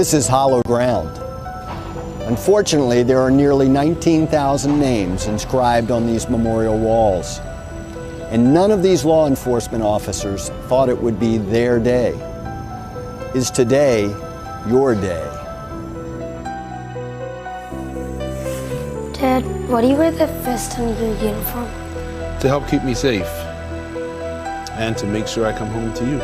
This is hollow ground. Unfortunately, there are nearly 19,000 names inscribed on these memorial walls. And none of these law enforcement officers thought it would be their day. Is today your day? Dad, why do you wear the vest on your uniform? To help keep me safe and to make sure I come home to you.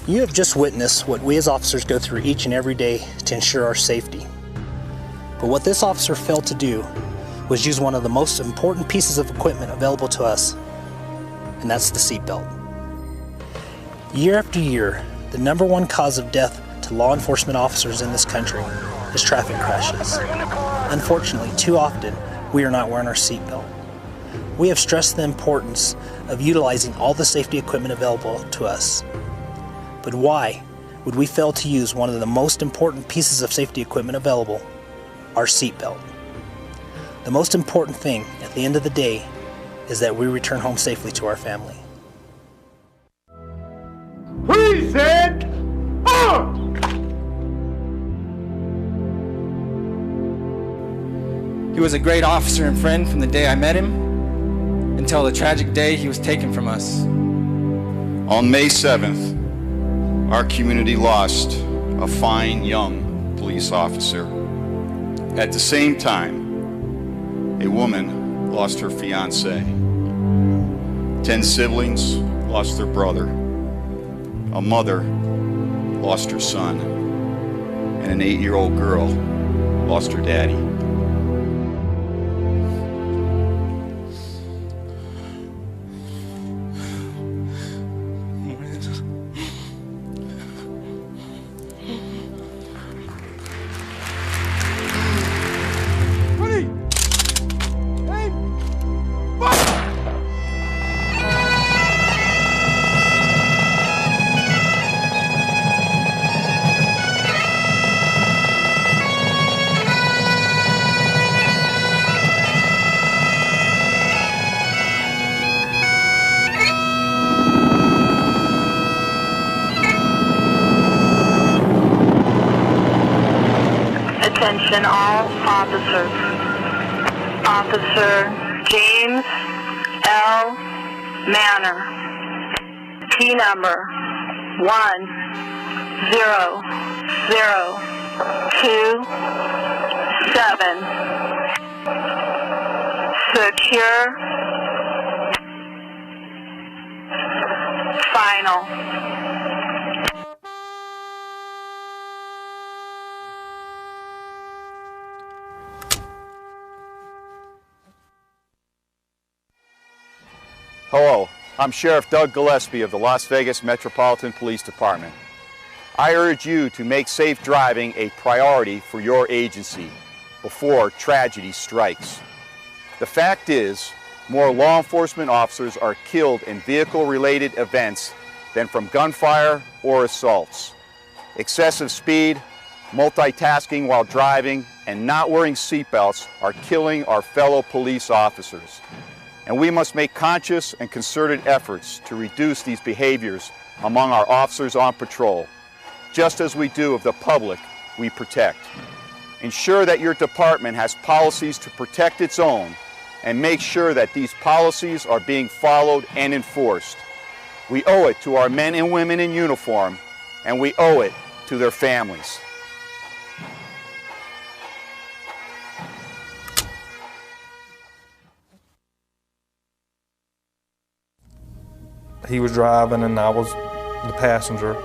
You have just witnessed what we as officers go through each and every day to ensure our safety. But what this officer failed to do was use one of the most important pieces of equipment available to us, and that's the seatbelt. Year after year, the #1 cause of death to law enforcement officers in this country is traffic crashes. Unfortunately, too often, we are not wearing our seatbelt. We have stressed the importance of utilizing all the safety equipment available to us. But why would we fail to use one of the most important pieces of safety equipment available, our seatbelt? The most important thing at the end of the day is that we return home safely to our family. Present arms! He was a great officer and friend from the day I met him until the tragic day he was taken from us. On May 7th, our community lost a fine young police officer. At the same time, a woman lost her fiancé. 10 siblings lost their brother. A mother lost her son. And an 8-year-old girl lost her daddy. Attention all officers. Officer James L. Manor. P number 10027. Secure. Final. Hello, I'm Sheriff Doug Gillespie of the Las Vegas Metropolitan Police Department. I urge you to make safe driving a priority for your agency before tragedy strikes. The fact is, more law enforcement officers are killed in vehicle-related events than from gunfire or assaults. Excessive speed, multitasking while driving, and not wearing seatbelts are killing our fellow police officers. And we must make conscious and concerted efforts to reduce these behaviors among our officers on patrol, just as we do of the public we protect. Ensure that your department has policies to protect its own, and make sure that these policies are being followed and enforced. We owe it to our men and women in uniform, and we owe it to their families. He was driving and I was the passenger.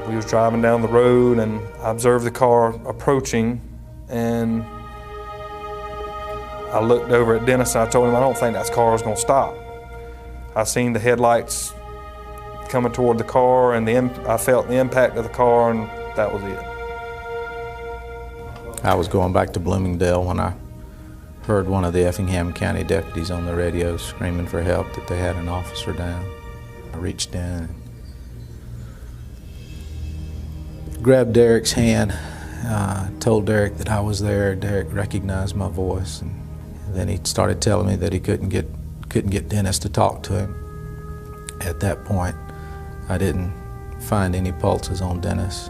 We was driving down the road and I observed the car approaching, and I looked over at Dennis and I told him, I don't think that car is going to stop. I seen the headlights coming toward the car, and I felt the impact of the car, and that was it. I was going back to Bloomingdale when I heard one of the Effingham County deputies on the radio screaming for help that they had an officer down. I reached in and grabbed Derek's hand, told Derek that I was there. Derek recognized my voice, and then he started telling me that he couldn't get Dennis to talk to him. At that point, I didn't find any pulses on Dennis.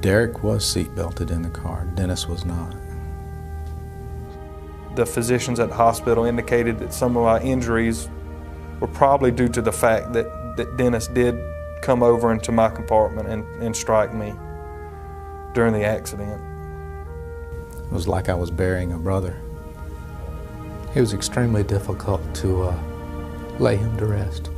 Derek was seatbelted in the car. Dennis was not. The physicians at the hospital indicated that some of my injuries were probably due to the fact that Dennis did come over into my compartment and strike me during the accident. It was like I was burying a brother. It was extremely difficult to lay him to rest.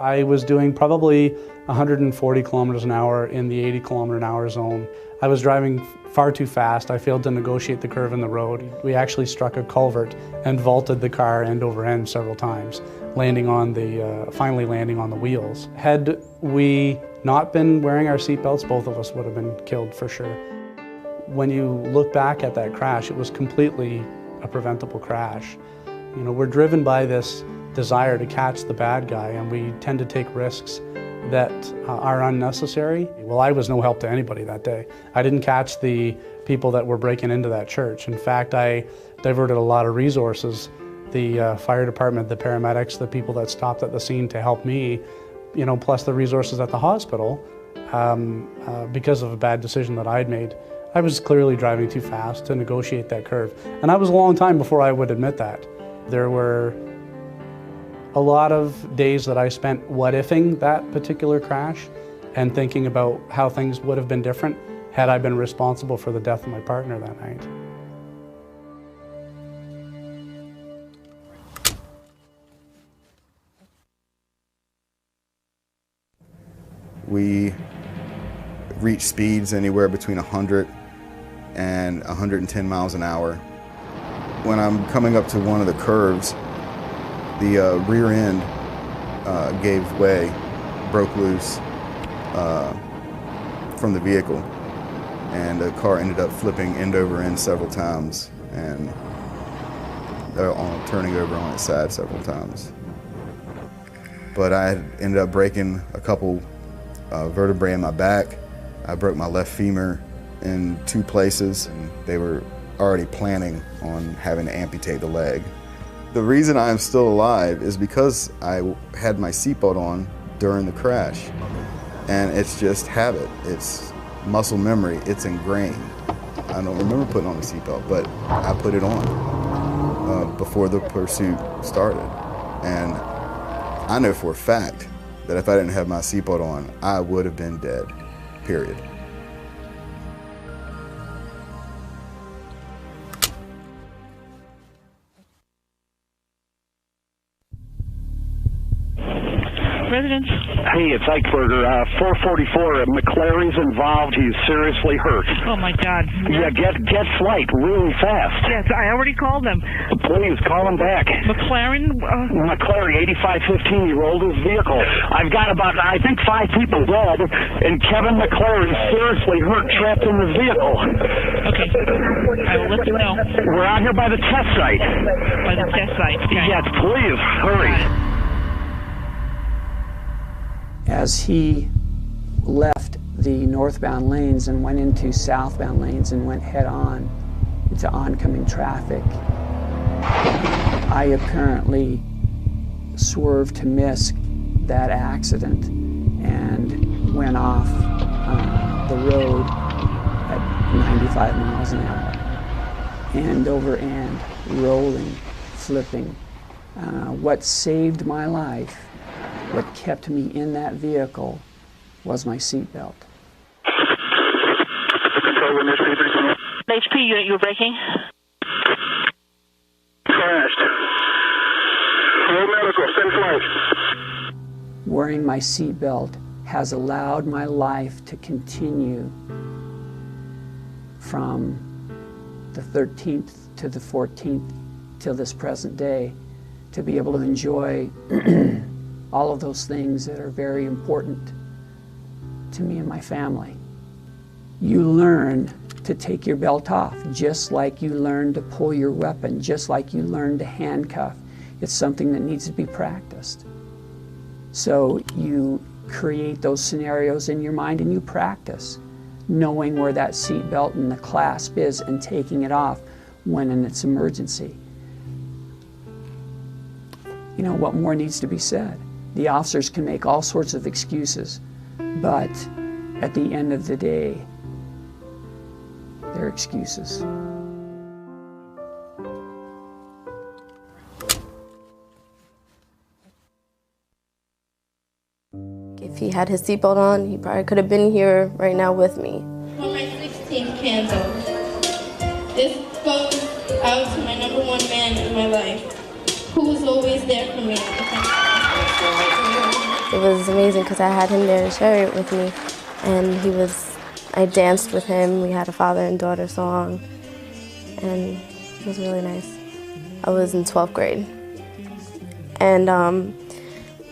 I was doing probably 140 kilometers an hour in the 80 kilometer an hour zone. I was driving far too fast. I failed to negotiate the curve in the road. We actually struck a culvert and vaulted the car end over end several times, finally landing on the wheels. Had we not been wearing our seatbelts, both of us would have been killed for sure. When you look back at that crash, it was completely a preventable crash. You know, we're driven by this desire to catch the bad guy, and we tend to take risks that are unnecessary. Well, I was no help to anybody that day. I didn't catch the people that were breaking into that church. In fact, I diverted a lot of resources. The fire department, the paramedics, the people that stopped at the scene to help me, you know, plus the resources at the hospital, because of a bad decision that I'd made. I was clearly driving too fast to negotiate that curve. And that was a long time before I would admit that. There were a lot of days that I spent what-ifing that particular crash and thinking about how things would have been different had I been responsible for the death of my partner that night. We reach speeds anywhere between 100 and 110 miles an hour. When I'm coming up to one of the curves, the rear end gave way, broke loose from the vehicle, and the car ended up flipping end over end several times and turning over on its side several times. But I ended up breaking a couple vertebrae in my back. I broke my left femur in 2 places, and they were already planning on having to amputate the leg. The reason I'm still alive is because I had my seatbelt on during the crash. And it's just habit, it's muscle memory, it's ingrained. I don't remember putting on the seatbelt, but I put it on before the pursuit started. And I know for a fact that if I didn't have my seatbelt on, I would have been dead, period. Residents. Hey, it's Eichberger. 444. McClary's involved. He's seriously hurt. Oh my God. Yeah, get flight really fast. Yes, I already called them. Please call him back. McLaren. McClary, 8515. He rolled his vehicle. I've got about, I think, 5 people dead, and Kevin McClary seriously hurt, trapped in the vehicle. Okay. I will let you know. We're out here by the test site. By the test site. Okay. Yes, please hurry. As he left the northbound lanes and went into southbound lanes and went head-on into oncoming traffic, I apparently swerved to miss that accident and went off the road at 95 miles an hour, end over end, rolling, flipping. What saved my life, what kept me in that vehicle, was my seatbelt. HP unit, you were braking? Crashed. Roll medical, send flight. wearing my seatbelt has allowed my life to continue from the 13th to the 14th till this present day, to be able to enjoy all of those things that are very important to me and my family. You learn to take your belt off, just like you learn to pull your weapon, just like you learn to handcuff. It's something that needs to be practiced. So you create those scenarios in your mind and you practice knowing where that seat belt and the clasp is and taking it off when it's emergency. You know, what more needs to be said? The officers can make all sorts of excuses, but at the end of the day, they're excuses. If he had his seatbelt on, he probably could have been here right now with me. For my 16th candle, this goes out to my number one man in my life, who was always there for me. It was amazing because I had him there to share it with me, and I danced with him. We had a father and daughter song, and it was really nice. I was in 12th grade, and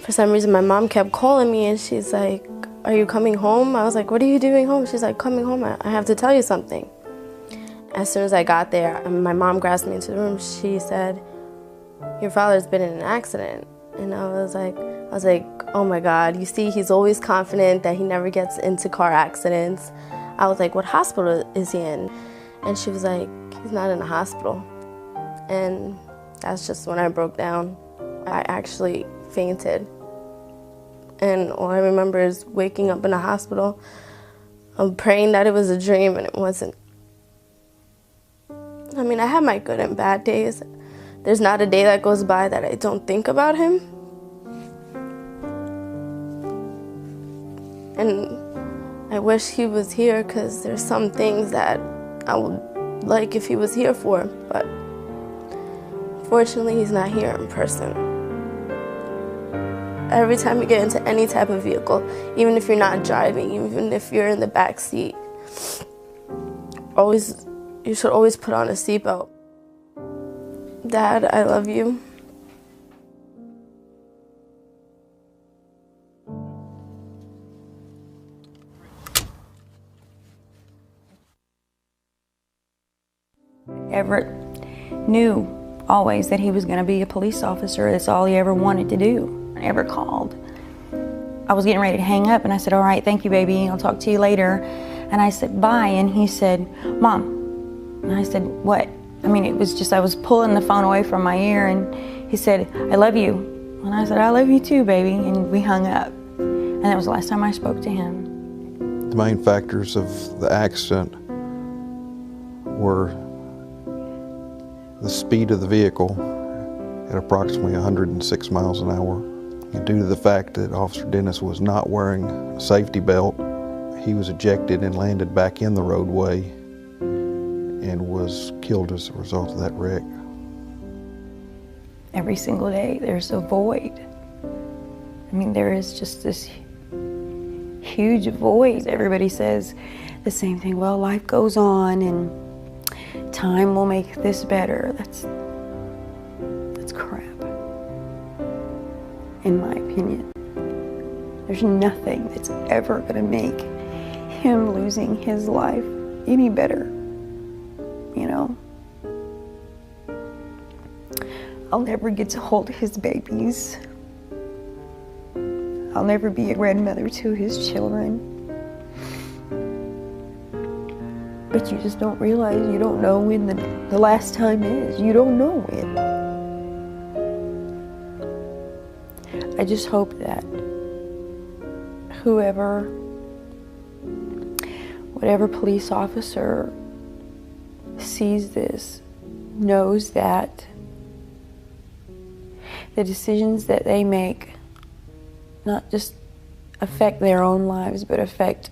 for some reason my mom kept calling me, and she's like, "Are you coming home?" I was like, "What are you doing home?" She's like, "Coming home, I have to tell you something." As soon as I got there, my mom grabbed me into the room. She said, "Your father's been in an accident." And I was like, "Oh my God, you see, he's always confident that he never gets into car accidents." I was like, "What hospital is he in?" And she was like, "He's not in a hospital." And that's just when I broke down. I actually fainted. And all I remember is waking up in a hospital. I'm praying that it was a dream, and it wasn't. I mean, I have my good and bad days. There's not a day that goes by that I don't think about him. And I wish he was here, because there's some things that I would like if he was here for, but fortunately he's not here in person. Every time you get into any type of vehicle, even if you're not driving, even if you're in the back seat, you should always put on a seatbelt. Dad, I love you. Everett knew always that he was going to be a police officer. That's all he ever wanted to do. I never called. I was getting ready to hang up, and I said, "All right, thank you, baby. I'll talk to you later." And I said, "Bye." And he said, "Mom." And I said, "What?" I mean, it was just, I was pulling the phone away from my ear, and he said, "I love you." And I said, "I love you too, baby." And we hung up. And that was the last time I spoke to him. The main factors of the accident were the speed of the vehicle at approximately 106 miles an hour. And due to the fact that Officer Dennis was not wearing a safety belt, he was ejected and landed back in the roadway and was killed as a result of that wreck. Every single day there's a void. I mean, there is just this huge void. Everybody says the same thing, well, life goes on and time will make this better. That's crap, in my opinion. There's nothing that's ever gonna make him losing his life any better, you know? I'll never get to hold his babies. I'll never be a grandmother to his children. But you just don't realize, you don't know when the last time is. You don't know when. I just hope that whatever police officer sees this knows that the decisions that they make not just affect their own lives, but affect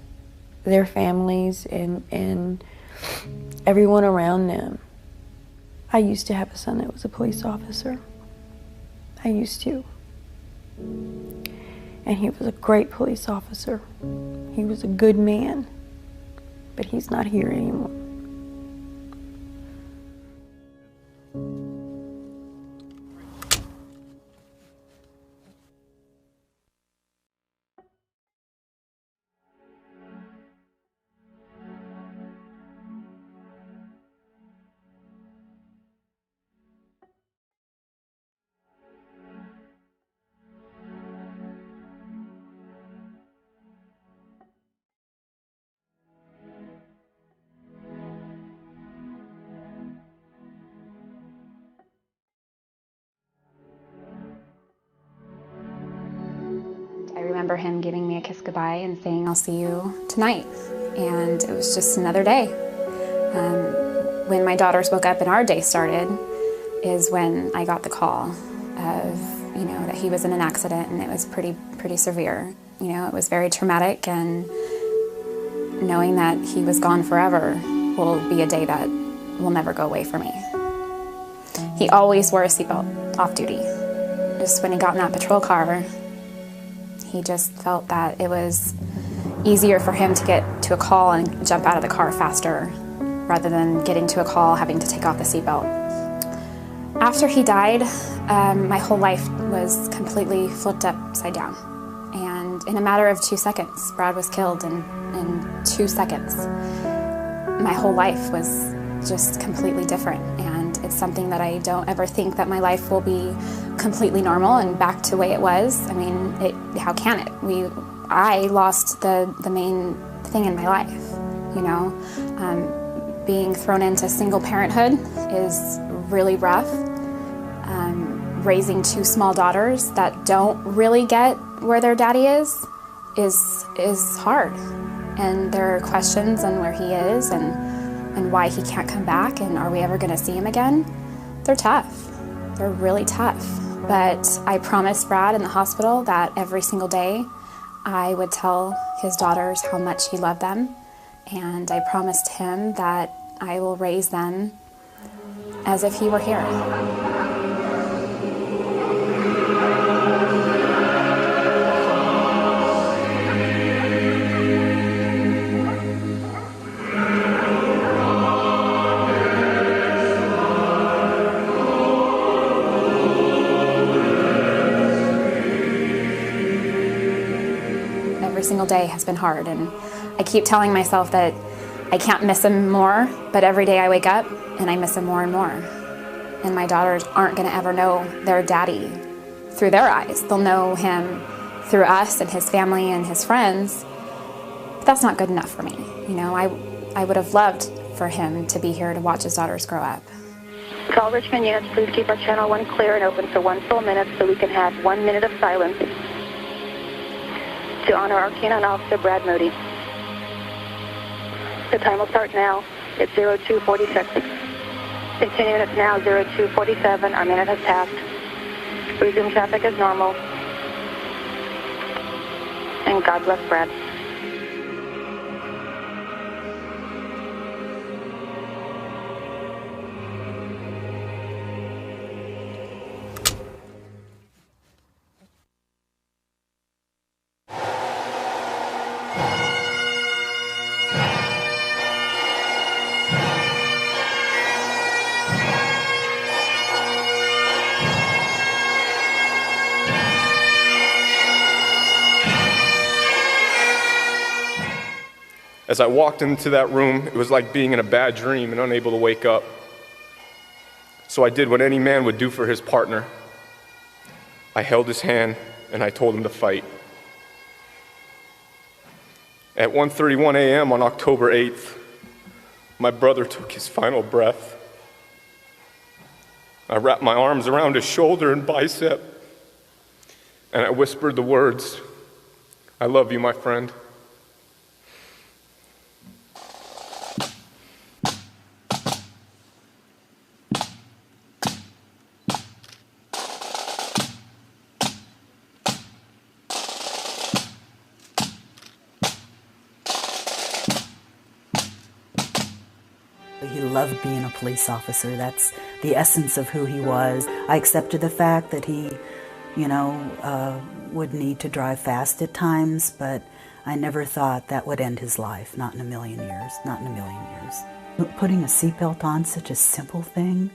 their families and everyone around them. I used to have a son that was a police officer. I used to. And he was a great police officer. He was a good man, but he's not here anymore. I remember him giving me a kiss goodbye and saying, "I'll see you tonight." And it was just another day. When my daughters woke up and our day started is when I got the call of, that he was in an accident, and it was pretty severe. It was very traumatic, and knowing that he was gone forever will be a day that will never go away for me. He always wore a seatbelt off duty. Just when he got in that patrol car, he just felt that it was easier for him to get to a call and jump out of the car faster rather than getting to a call having to take off the seatbelt. After he died, my whole life was completely flipped upside down. And in a matter of 2 seconds, Brad was killed in 2 seconds. My whole life was just completely different, and it's something that I don't ever think that my life will be completely normal and back to the way it was. I mean, how can it? I lost the main thing in my life, Being thrown into single parenthood is really rough. Raising 2 small daughters that don't really get where their daddy is hard. And there are questions on where he is and why he can't come back, and are we ever going to see him again? They're tough. They're really tough. But I promised Brad in the hospital that every single day I would tell his daughters how much he loved them, and I promised him that I will raise them as if he were here. Every single day has been hard, and I keep telling myself that I can't miss him more, but every day I wake up and I miss him more and more. And my daughters aren't going to ever know their daddy through their eyes. They'll know him through us and his family and his friends, but that's not good enough for me. I would have loved for him to be here to watch his daughters grow up. Call Richmond units, please keep our channel 1 clear and open for 1 full minute so we can have 1 minute of silence to honor our canine officer, Brad Moody. The time will start now. It's 02:46. Continuing, it's now 02:47. Our minute has passed. Resume traffic as normal. And God bless Brad. As I walked into that room, it was like being in a bad dream and unable to wake up. So I did what any man would do for his partner. I held his hand and I told him to fight. At 1:31 a.m. on October 8th, my brother took his final breath. I wrapped my arms around his shoulder and bicep, and I whispered the words, "I love you, my friend." He loved being a police officer. That's the essence of who he was. I accepted the fact that he would need to drive fast at times, but I never thought that would end his life, not in a million years, not in a million years. Putting a seatbelt on, such a simple thing,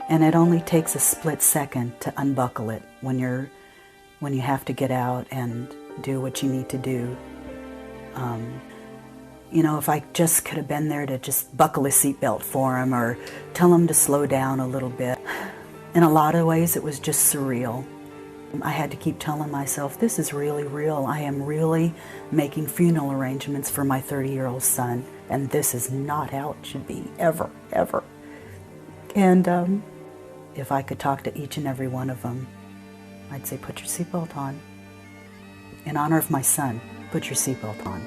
and it only takes a split second to unbuckle it when you have to get out and do what you need to do. If I just could have been there to just buckle a seatbelt for him or tell him to slow down a little bit. In a lot of ways, it was just surreal. I had to keep telling myself, this is really real. I am really making funeral arrangements for my 30-year-old son, and this is not how it should be, ever, ever. And if I could talk to each and every one of them, I'd say, put your seatbelt on. In honor of my son, put your seatbelt on.